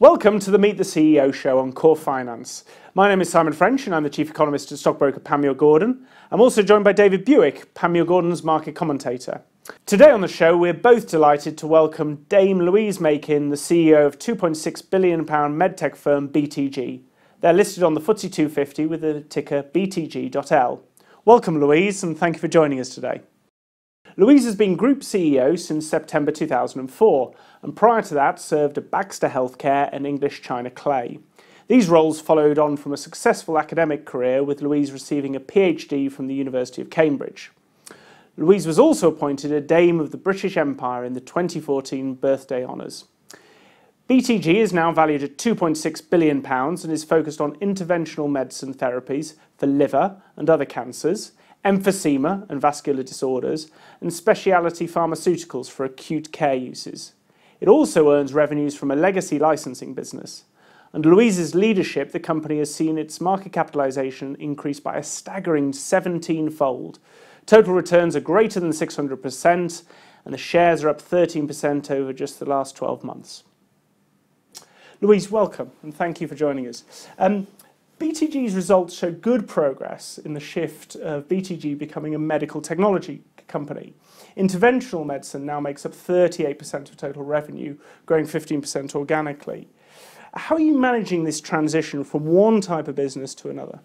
Welcome to the Meet the CEO show on Core Finance. My name is Simon French and I'm the Chief Economist at stockbroker Panmure Gordon. I'm also joined by David Buick, Panmure Gordon's market commentator. Today on the show we're both delighted to welcome Dame Louise Makin, the CEO of £2.6 billion medtech firm BTG. They're listed on the FTSE 250 with the ticker BTG.L. Welcome Louise and thank you for joining us today. Louise has been Group CEO since September 2004 and prior to that served at Baxter Healthcare and English China Clay. These roles followed on from a successful academic career with Louise receiving a PhD from the University of Cambridge. Louise was also appointed a Dame of the British Empire in the 2014 birthday honours. BTG is now valued at £2.6 billion and is focused on interventional medicine therapies for liver and other cancers, emphysema and vascular disorders, and specialty pharmaceuticals for acute care uses. It also earns revenues from a legacy licensing business. Under Louise's leadership, the company has seen its market capitalisation increase by a staggering 17-fold. Total returns are greater than 600%, and the shares are up 13% over just the last 12 months. Louise, welcome, and thank you for joining us. BTG's results show good progress in the shift of BTG becoming a medical technology company. Interventional medicine now makes up 38% of total revenue, growing 15% organically. How are you managing this transition from one type of business to another?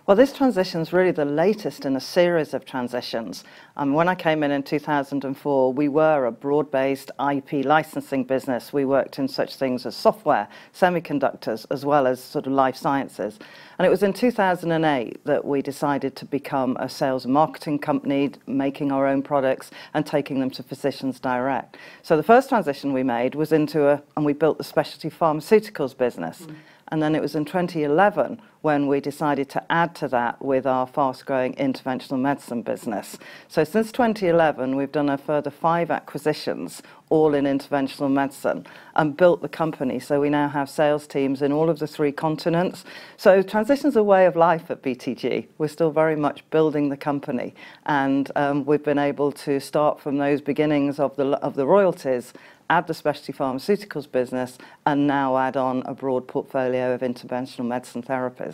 Well, this transition is really the latest in a series of transitions. When I came in 2004, we were a broad-based IP licensing business. We worked in such things as software, semiconductors, as well as sort of life sciences. And it was in 2008 that we decided to become a sales and marketing company, making our own products and taking them to physicians direct. So the first transition we made was and we built the specialty pharmaceuticals business. And then it was in 2011 when we decided to add to that with our fast-growing interventional medicine business. So since 2011, we've done a further 5 acquisitions, all in interventional medicine, and built the company. So we now have sales teams in all of the 3 continents. So transition's a way of life at BTG. We're still very much building the company, and we've been able to start from those beginnings of the royalties, add the specialty pharmaceuticals business, and now add on a broad portfolio of interventional medicine therapies.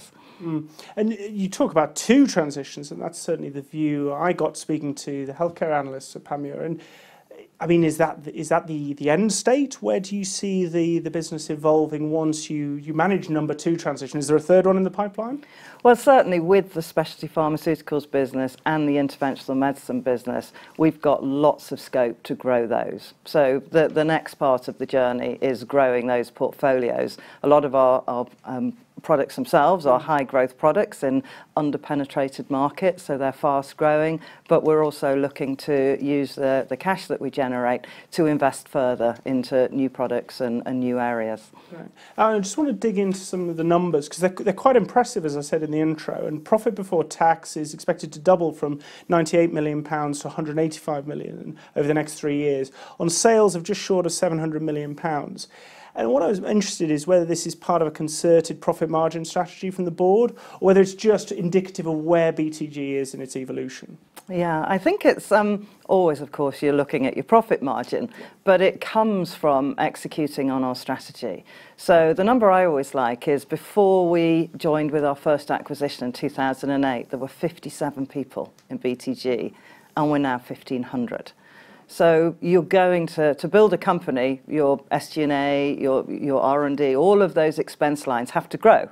And you talk about 2 transitions, and that's certainly the view I got speaking to the healthcare analysts at Panmure. And I mean, is that the end state? Where do you see the business evolving once you manage number 2 transition? Is there a third one in the pipeline? Well, certainly with the specialty pharmaceuticals business and the interventional medicine business, we've got lots of scope to grow those. So the next part of the journey is growing those portfolios. A lot of our products themselves are high growth products in under-penetrated markets, so they're fast growing, but we're also looking to use the cash that we generate to invest further into new products and new areas. Right. I just want to dig into some of the numbers because they're quite impressive, as I said in the intro, and profit before tax is expected to double from £98 million to £185 million over the next 3 years on sales of just short of £700 million. And what I was interested in is whether this is part of a concerted profit margin strategy from the board or whether it's just indicative of where BTG is in its evolution. Yeah, I think it's always, of course, you're looking at your profit margin, but it comes from executing on our strategy. So the number I always like is before we joined with our first acquisition in 2008, there were 57 people in BTG, and we're now 1,500. So you're going to build a company, your SG&A, your R&D, all of those expense lines have to grow.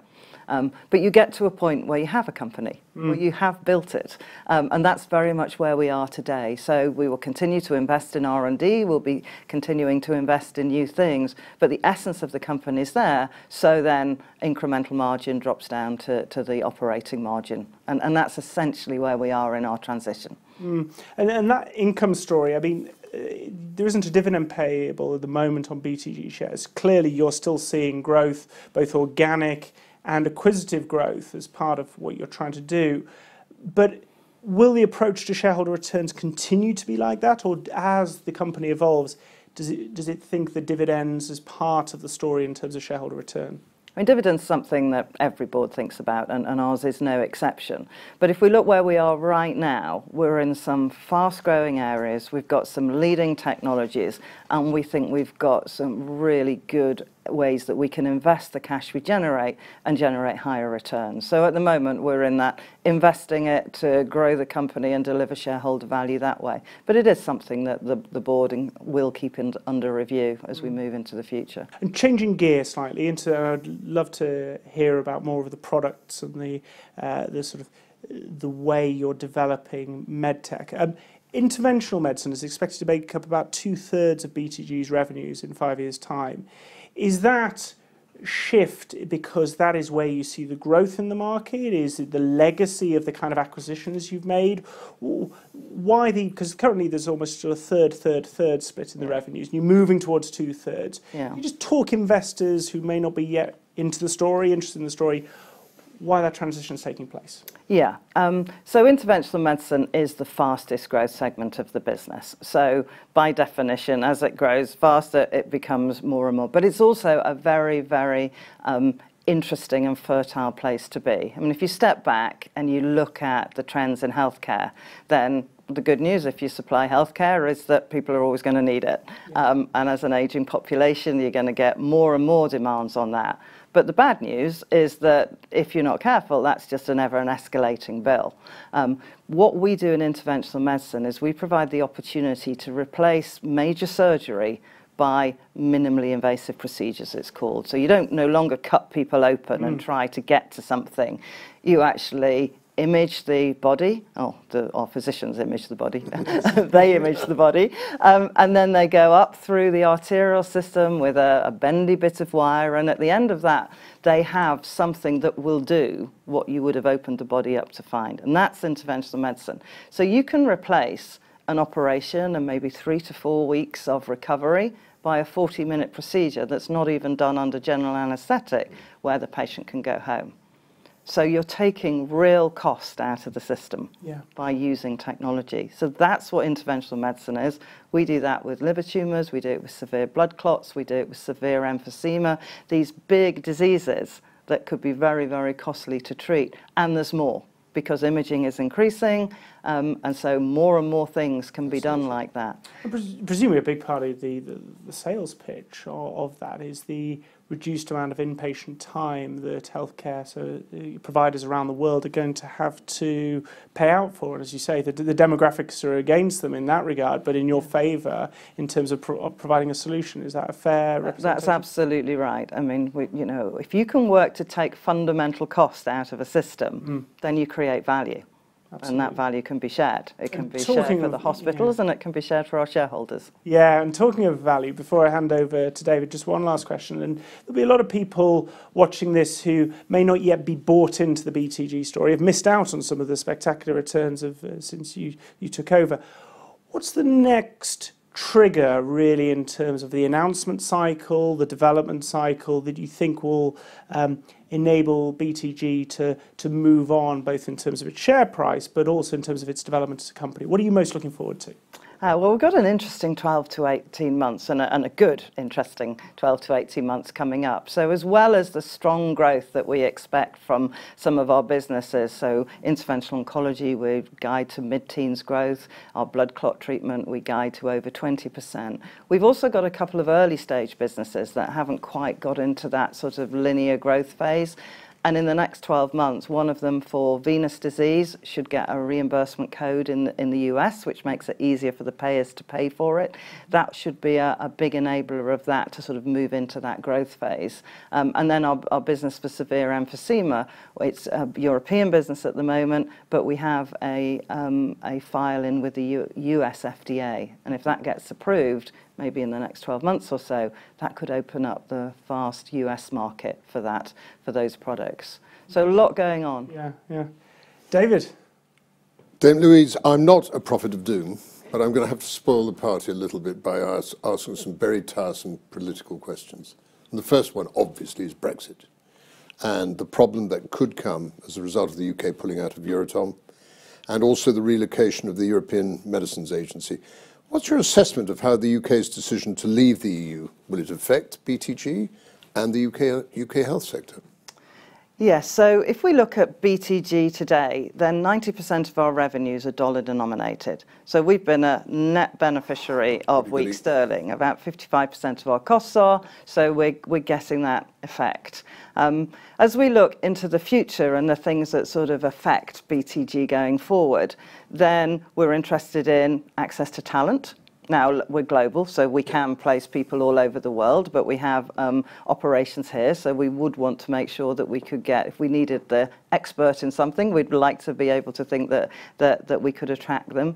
But you get to a point where you have a company, where you have built it. And that's very much where we are today. So we will continue to invest in R&D, we'll be continuing to invest in new things, but the essence of the company is there, so then incremental margin drops down to the operating margin. And that's essentially where we are in our transition. And that income story, I mean, there isn't a dividend payable at the moment on BTG shares. Clearly, you're still seeing growth, both organic and acquisitive growth as part of what you're trying to do. But will the approach to shareholder returns continue to be like that? Or as the company evolves, does it think the dividends as part of the story in terms of shareholder return? I mean, dividends is something that every board thinks about, and ours is no exception. But if we look where we are right now, we're in some fast-growing areas, we've got some leading technologies, and we think we've got some really good ways that we can invest the cash we generate and generate higher returns. So at the moment, we're in that investing it to grow the company and deliver shareholder value that way. But it is something that the board will keep under review as we move into the future. And changing gear slightly into, I'd love to hear about more of the products and the sort of the way you're developing medtech. Interventional medicine is expected to make up about 2/3 of BTG's revenues in 5 years' time. Is that shift because that is where you see the growth in the market? Is it the legacy of the kind of acquisitions you've made? Why because currently there's almost a third split in the revenues, and you're moving towards 2/3. Yeah. You just talk investors who may not be yet interested in the story, why that transition is taking place. Yeah, so interventional medicine is the fastest growth segment of the business. So by definition, as it grows faster, it becomes more and more. But it's also a very, very interesting and fertile place to be. I mean, if you step back and you look at the trends in healthcare, then the good news, if you supply healthcare, is that people are always going to need it. Yeah. And as an aging population, you're going to get more and more demands on that. But the bad news is that if you're not careful, that's just an escalating bill. What we do in interventional medicine is we provide the opportunity to replace major surgery by minimally invasive procedures, it's called. So you don't no longer cut people open and try to get to something. You actually image the body. Our physicians image the body. They image the body. And then they go up through the arterial system with a bendy bit of wire. And at the end of that, they have something that will do what you would have opened the body up to find. And that's interventional medicine. So you can replace an operation and maybe 3 to 4 weeks of recovery by a 40-minute procedure that's not even done under general anaesthetic, where the patient can go home. So you're taking real cost out of the system by using technology. So that's what interventional medicine is. We do that with liver tumours, we do it with severe blood clots, we do it with severe emphysema, these big diseases that could be very, very costly to treat. And there's more, because imaging is increasing, and so more and more things can be done like that. Presumably a big part of the sales pitch of that is the reduced amount of inpatient time that healthcare providers around the world are going to have to pay out for. And as you say, the demographics are against them in that regard, but in your favour in terms of providing a solution. Is that a fair representation? That's absolutely right. I mean, if you can work to take fundamental cost out of a system, then you create value. Absolutely. And that value can be shared. It can be shared for the hospitals and it can be shared for our shareholders. Yeah, and talking of value, before I hand over to David, just one last question. And there'll be a lot of people watching this who may not yet be bought into the BTG story, have missed out on some of the spectacular returns since you took over. What's the next trigger, really, in terms of the announcement cycle, the development cycle, that you think will enable BTG to move on, both in terms of its share price, but also in terms of its development as a company? What are you most looking forward to? Well, we've got an interesting 12 to 18 months and a good, interesting 12 to 18 months coming up. So as well as the strong growth that we expect from some of our businesses, so interventional oncology, we guide to mid-teens growth. Our blood clot treatment, we guide to over 20%. We've also got a couple of early stage businesses that haven't quite got into that sort of linear growth phase. And in the next 12 months, one of them for venous disease should get a reimbursement code in the US, which makes it easier for the payers to pay for it. That should be a big enabler of that to sort of move into that growth phase. And then our business for severe emphysema, it's a European business at the moment, but we have a file in with the US FDA. And if that gets approved, maybe in the next 12 months or so, that could open up the vast US market for those products. So a lot going on. Yeah. David? Dame Louise, I'm not a prophet of doom, but I'm going to have to spoil the party a little bit by asking some very tiresome political questions. And the first one, obviously, is Brexit, and the problem that could come as a result of the UK pulling out of Euratom, and also the relocation of the European Medicines Agency. What's your assessment of how the UK's decision to leave the EU will it affect BTG and the UK health sector? Yes, so if we look at BTG today, then 90% of our revenues are dollar denominated. So we've been a net beneficiary of weak sterling. About 55% of our costs are, so we're getting that effect. As we look into the future and the things that sort of affect BTG going forward, then we're interested in access to talent. Now, we're global, so we can place people all over the world, but we have operations here, so we would want to make sure that we could get, if we needed the expert in something, we'd like to be able to think that we could attract them.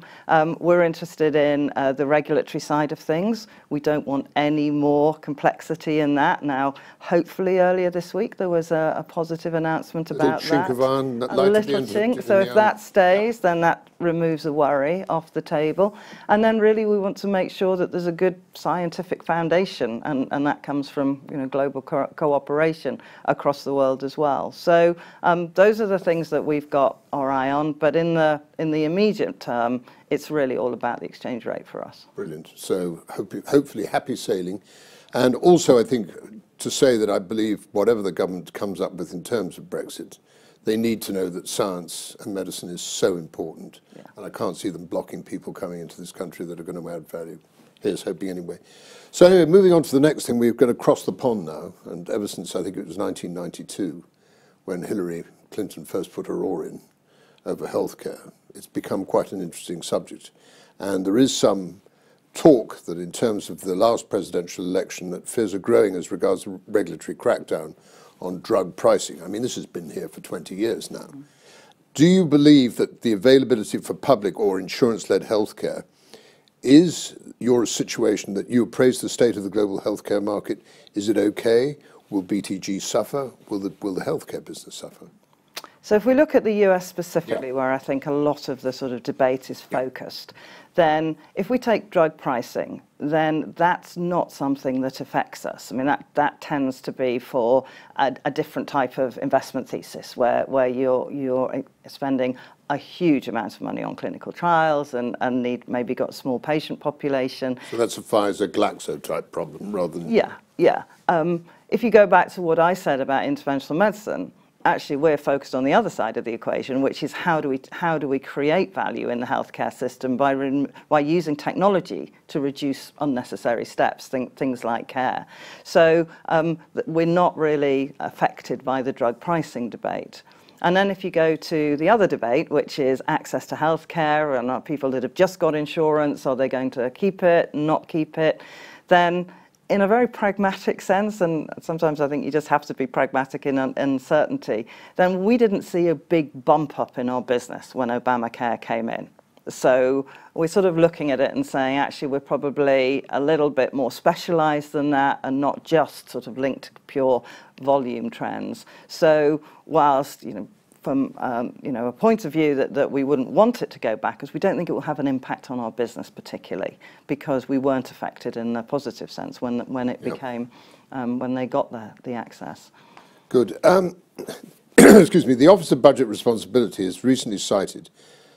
We're interested in the regulatory side of things. We don't want any more complexity in that. Now, hopefully earlier this week there was a positive announcement about that. A little chink. So if that stays, then that removes a worry off the table. And then really we want to make sure that there's a good scientific foundation, and that comes from global cooperation across the world as well. So those are the things that we've got our eye on, but in the immediate term, it's really all about the exchange rate for us. Brilliant. So hopefully happy sailing. And also I think to say that I believe whatever the government comes up with in terms of Brexit, they need to know that science and medicine is so important. Yeah. And I can't see them blocking people coming into this country that are going to add value. Here's hoping anyway. So anyway, moving on to the next thing, we're going to cross the pond now. And ever since I think it was 1992, when Hillary Clinton first put her oar in over healthcare, it's become quite an interesting subject. And there is some talk that in terms of the last presidential election, that fears are growing as regards the regulatory crackdown on drug pricing. I mean, this has been here for 20 years now. Do you believe that the availability for public or insurance-led healthcare is your situation that you appraise the state of the global healthcare market? Is it okay? Will BTG suffer? Will the healthcare business suffer? So if we look at the US specifically, where I think a lot of the sort of debate is focused, then if we take drug pricing, then that's not something that affects us. I mean, that tends to be for a different type of investment thesis, where you're spending a huge amount of money on clinical trials and maybe got a small patient population. So that's a Pfizer-Glaxo type problem rather than... Yeah. If you go back to what I said about interventional medicine, actually we're focused on the other side of the equation, which is how do we create value in the healthcare system by using technology to reduce unnecessary steps, things like care. So we're not really affected by the drug pricing debate. And then if you go to the other debate, which is access to healthcare, and are people that have just got insurance, are they going to keep it, not keep it, then in a very pragmatic sense, and sometimes I think you just have to be pragmatic in uncertainty, then we didn't see a big bump up in our business when Obamacare came in. So we're sort of looking at it and saying, actually, we're probably a little bit more specialized than that and not just sort of linked to pure volume trends. So whilst, from a point of view that we wouldn't want it to go back, because we don't think it will have an impact on our business particularly, because we weren't affected in a positive sense when it became, when they got the access. Good. Excuse me. The Office of Budget Responsibility has recently cited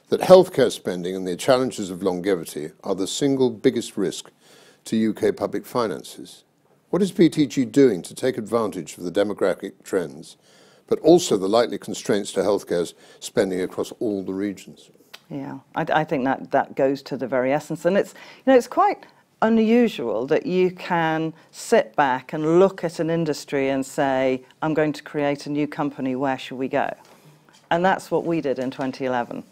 that healthcare spending and the challenges of longevity are the single biggest risk to UK public finances. What is BTG doing to take advantage of the demographic trends, but also the likely constraints to healthcare spending across all the regions? Yeah, I think that goes to the very essence. And it's quite unusual that you can sit back and look at an industry and say, I'm going to create a new company, where should we go? And that's what we did in 2011.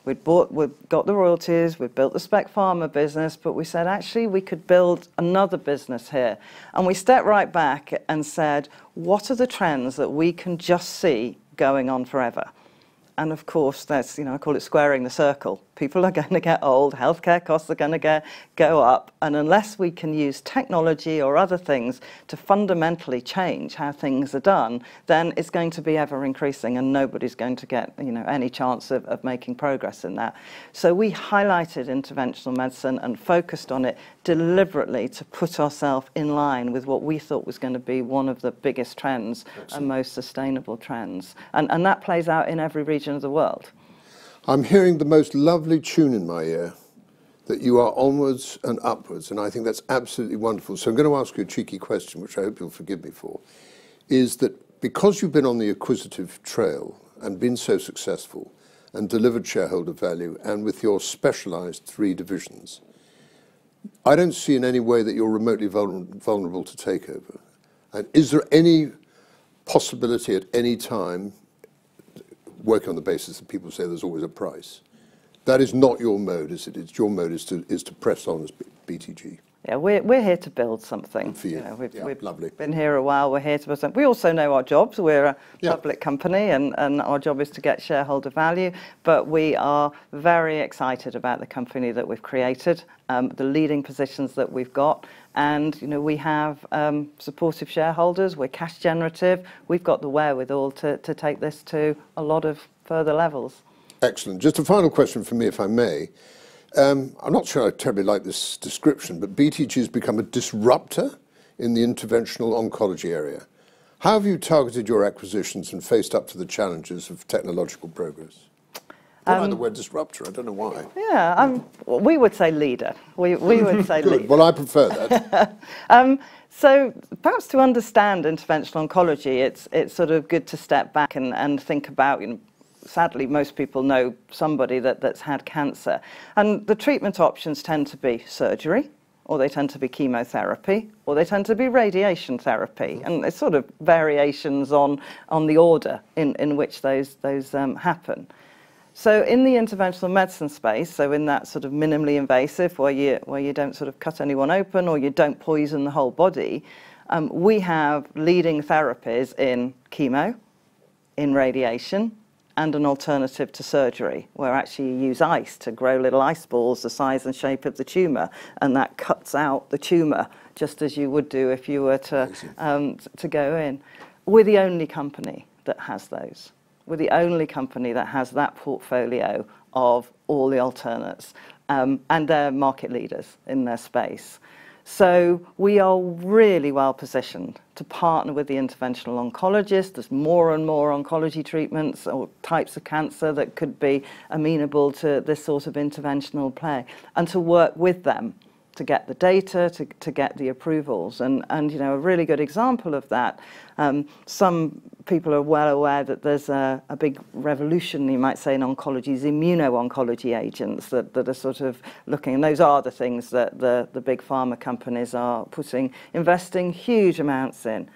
We'd got the royalties, we'd built the spec pharma business, but we said, actually, we could build another business here. And we stepped right back and said, what are the trends that we can just see going on forever? And of course, that's, I call it squaring the circle. People are going to get old, healthcare costs are going to go up, and unless we can use technology or other things to fundamentally change how things are done, then it's going to be ever increasing, and nobody's going to get any chance of making progress in that. So we highlighted interventional medicine and focused on it deliberately to put ourselves in line with what we thought was going to be one of the biggest trends and most sustainable trends. And that plays out in every region of the world. I'm hearing the most lovely tune in my ear, that you are onwards and upwards, and I think that's absolutely wonderful. So I'm going to ask you a cheeky question, which I hope you'll forgive me for, is that because you've been on the acquisitive trail and been so successful and delivered shareholder value, and with your specialised 3 divisions, I don't see in any way that you're remotely vulnerable to takeover. And is there any possibility at any time, working on the basis that people say there's always a price, that is not your mode, is it? Your mode is to press on as BTG. Yeah, we're here to build something. For you. You know, we've lovely. been here a while, we're here to build something. We also know our jobs. We're a public company, and our job is to get shareholder value, but we are very excited about the company that we've created, the leading positions that we've got, and you know, we have supportive shareholders, we're cash generative, we've got the wherewithal to take this to a lot of further levels. Excellent. Just a final question from me, if I may. I'm not sure I terribly like this description, but BTG has become a disruptor in the interventional oncology area. How have you targeted your acquisitions and faced up to the challenges of technological progress? I don't like the word disruptor, I don't know why. Yeah, we would say leader. We would say leader. Well, I prefer that. So perhaps to understand interventional oncology, it's sort of good to step back and think about, you know, sadly, most people know somebody that's had cancer. And the treatment options tend to be surgery, or they tend to be chemotherapy, or they tend to be radiation therapy. And it's sort of variations on the order in which those happen. So in the interventional medicine space, so in that sort of minimally invasive, where you don't sort of cut anyone open or you don't poison the whole body, we have leading therapies in chemo, in radiation, and an alternative to surgery, where actually you use ice to grow little ice balls the size and shape of the tumour, and that cuts out the tumour, just as you would do if you were to go in. We're the only company that has those. We're the only company that has that portfolio of all the alternates, and they're market leaders in their space. So we are really well positioned to partner with the interventional oncologist. There's more and more oncology treatments or types of cancer that could be amenable to this sort of interventional play, and to work with them to get the data, to get the approvals. And you know, a really good example of that, some people are well aware that there's a big revolution, you might say, in oncology, is immuno-oncology agents that are sort of looking, and those are the things that the big pharma companies are investing huge amounts in.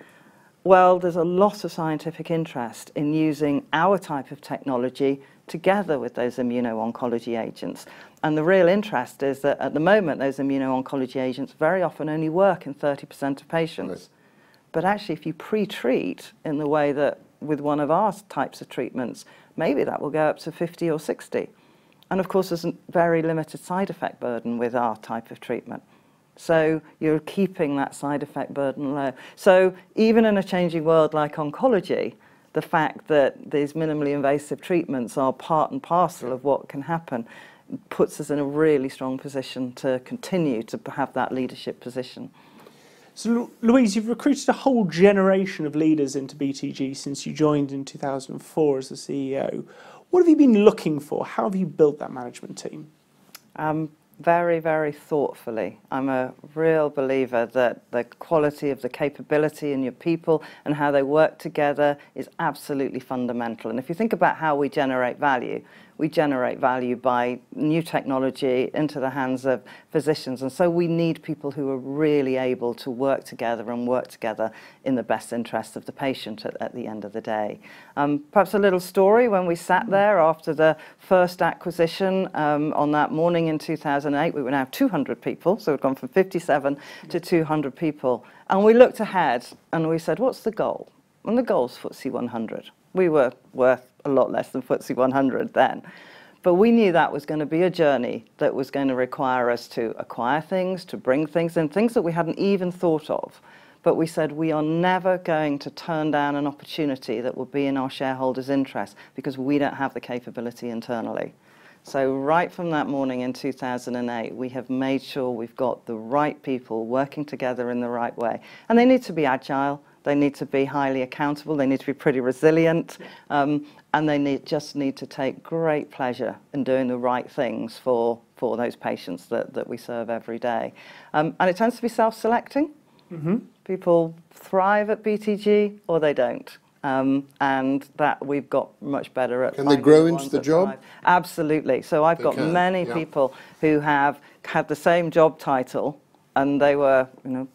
Well, there's a lot of scientific interest in using our type of technology together with those immuno-oncology agents. And the real interest is that at the moment, those immuno-oncology agents very often only work in 30% of patients. Right. But actually, if you pre-treat in the way that with one of our types of treatments, maybe that will go up to 50 or 60. And of course, there's a very limited side effect burden with our type of treatment. So you're keeping that side effect burden low. So even in a changing world like oncology, the fact that these minimally invasive treatments are part and parcel of what can happen puts us in a really strong position to continue to have that leadership position. So Louise, you've recruited a whole generation of leaders into BTG since you joined in 2004 as the CEO. What have you been looking for? How have you built that management team? Very, very thoughtfully. I'm a real believer that the quality of the capability in your people and how they work together is absolutely fundamental. And if you think about how we generate value by new technology into the hands of physicians. And so we need people who are really able to work together and work together in the best interest of the patient at the end of the day. Perhaps a little story. When we sat there after the first acquisition on that morning in 2008, we were now 200 people. So we'd gone from 57 to 200 people. And we looked ahead and we said, what's the goal? And the goal's FTSE 100. We were worth a lot less than FTSE 100 then. But we knew that was going to be a journey that was going to require us to acquire things, to bring things in, things that we hadn't even thought of. But we said we are never going to turn down an opportunity that will be in our shareholders' interest because we don't have the capability internally. So right from that morning in 2008, we have made sure we've got the right people working together in the right way. And they need to be agile. They need to be highly accountable. They need to be pretty resilient. And they just need to take great pleasure in doing the right things for those patients that we serve every day. And it tends to be self-selecting. Mm-hmm. People thrive at BTG or they don't. and that we've got much better at. Can they grow into the job? Thrive. Absolutely. So I've got many people who have had the same job title, and they were,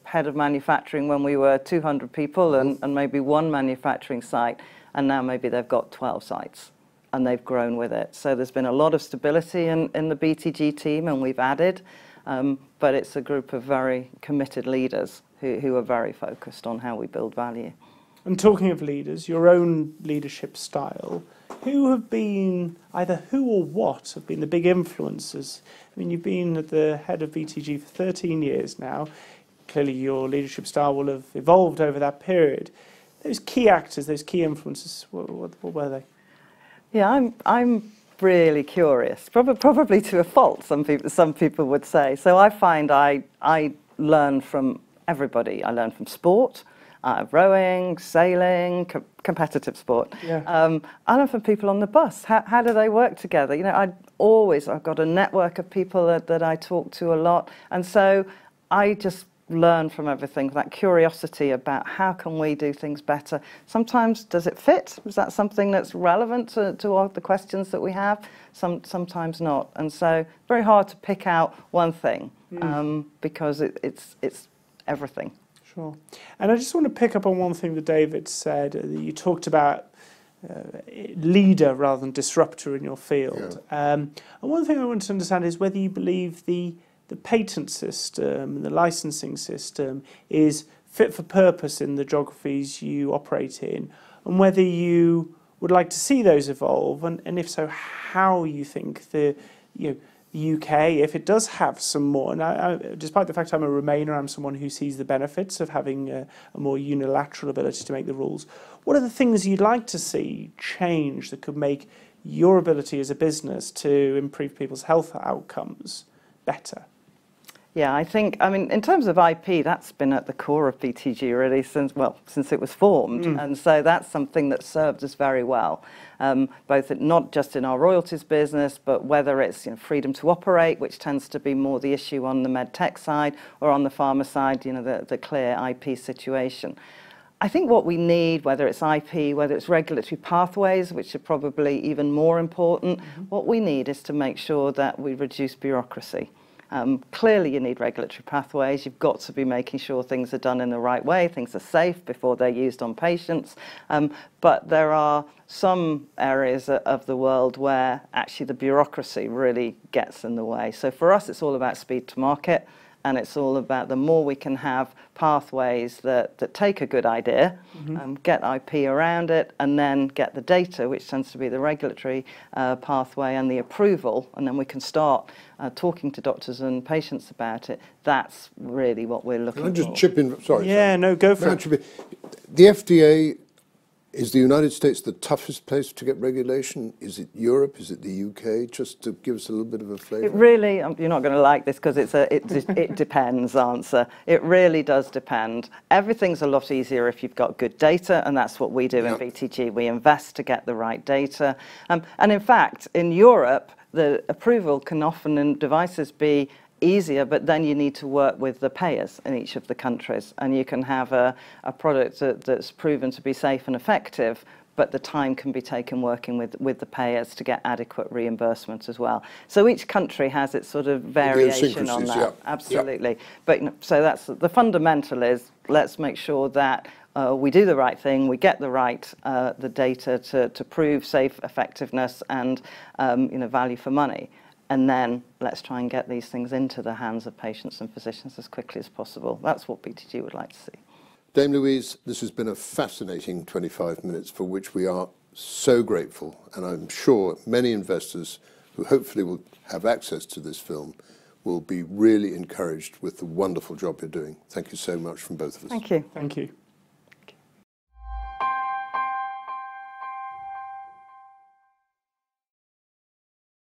head of manufacturing when we were 200 people and maybe one manufacturing site, and now maybe they've got 12 sites, and they've grown with it. So there's been a lot of stability in the BTG team, and we've added, but it's a group of very committed leaders who are very focused on how we build value. And talking of leaders, your own leadership style, who have been, either who or what, have been the big influences? I mean, you've been at the head of BTG for 13 years now. Clearly your leadership style will have evolved over that period. Those key actors, those key influences, what were they? Yeah, I'm really curious, probably to a fault, some people would say. So I find I learn from everybody. I learn from sport, rowing, sailing, competitive sport. Yeah. I learn from people on the bus. How do they work together? I've got a network of people that I talk to a lot, and so I just learn from everything, that curiosity about how can we do things better. Sometimes, does it fit? Is that something that's relevant to all the questions that we have? Sometimes not. And so very hard to pick out one thing because it's everything. Sure. And I just want to pick up on one thing that David said. You talked about leader rather than disruptor in your field. Yeah. And one thing I want to understand is whether you believe the patent system and the licensing system is fit for purpose in the geographies you operate in, and whether you would like to see those evolve, and if so, how you think the UK, if it does have some more, and despite the fact I'm a Remainer, I'm someone who sees the benefits of having a more unilateral ability to make the rules. What are the things you'd like to see change that could make your ability as a business to improve people's health outcomes better? Yeah, I think, in terms of IP, that's been at the core of BTG really since it was formed. And so that's something that served us very well, not just in our royalties business, but whether it's freedom to operate, which tends to be more the issue on the med tech side, or on the pharma side, the clear IP situation. I think what we need, whether it's IP, whether it's regulatory pathways, which are probably even more important, what we need is to make sure that we reduce bureaucracy. Clearly you need regulatory pathways. You've got to be making sure things are done in the right way, things are safe before they're used on patients. But there are some areas of the world where actually the bureaucracy really gets in the way. So for us, it's all about speed to market, and it's all about the more we can have pathways that take a good idea, get IP around it, and then get the data, which tends to be the regulatory pathway and the approval, and then we can start talking to doctors and patients about it. That's really what we're looking for. Can I just chip in? Sorry. Yeah, no, go for it. The FDA, is the United States the toughest place to get regulation? Is it Europe? Is it the UK? Just to give us a little bit of a flavour. It really, you're not going to like this because it depends answer. It really does depend. Everything's a lot easier if you've got good data, and that's what we do in BTG. We invest to get the right data. And in fact, in Europe, the approval can often in devices be easier, but then you need to work with the payers in each of the countries, and you can have a product that's proven to be safe and effective, but the time can be taken working with the payers to get adequate reimbursement as well. So each country has its sort of variation on that. Yeah. Absolutely. Yeah. But so that's the fundamental is let's make sure that we do the right thing, we get the right the data to prove safe effectiveness and value for money. And then let's try and get these things into the hands of patients and physicians as quickly as possible. That's what BTG would like to see. Dame Louise, this has been a fascinating 25 minutes for which we are so grateful. And I'm sure many investors who hopefully will have access to this film will be really encouraged with the wonderful job you're doing. Thank you so much from both of us. Thank you. Thank you.